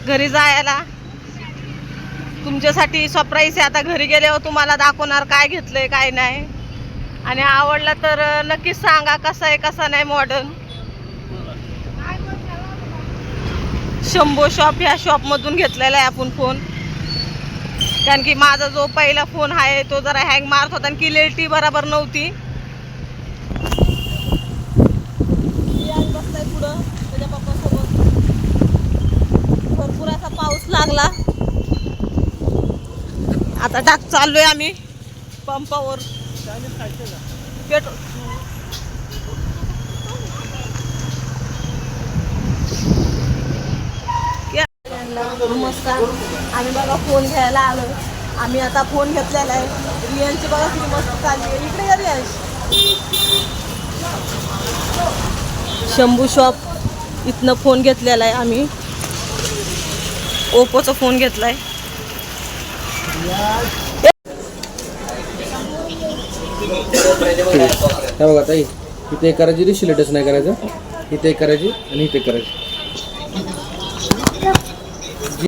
घरी जायला. तुमच्यासाठी सरप्राईज आहे. आता घरी गेल्यावर तुम्हाला दाखवणार काय घेतलंय काय नाही. आणि आवडला तर नक्कीच सांगा कसा आहे कसा नाही मॉडर्न. शंभो शॉप ह्या शॉपमधून घेतलेला आहे आपण फोन. कारण की माझा जो पहिला फोन आहे तो जरा हँग मारत होता आणि क्लिअरिटी बरोबर नव्हती. बसलाय पुढं त्याच्या पप्पासोबत. भरपूर असा पाऊस लागला. आता चाललोय आम्ही पंपावर पेट्रोल. नमस्कार. आम्ही बघा फोन घ्यायला आलो. आम्ही आता फोन घेतलेला आहे. रियांची बघा किती मस्त चालली आहे. इकडे या रियांश. शंभू शॉप इथनं फोन घेतलेला आहे आम्ही. ओप्पोचा फोन घेतलाय. हे बघा ताई, इथे एक करायची रिशिलेटच नाही करायचं. इथे एक करायची आणि इथे करायची.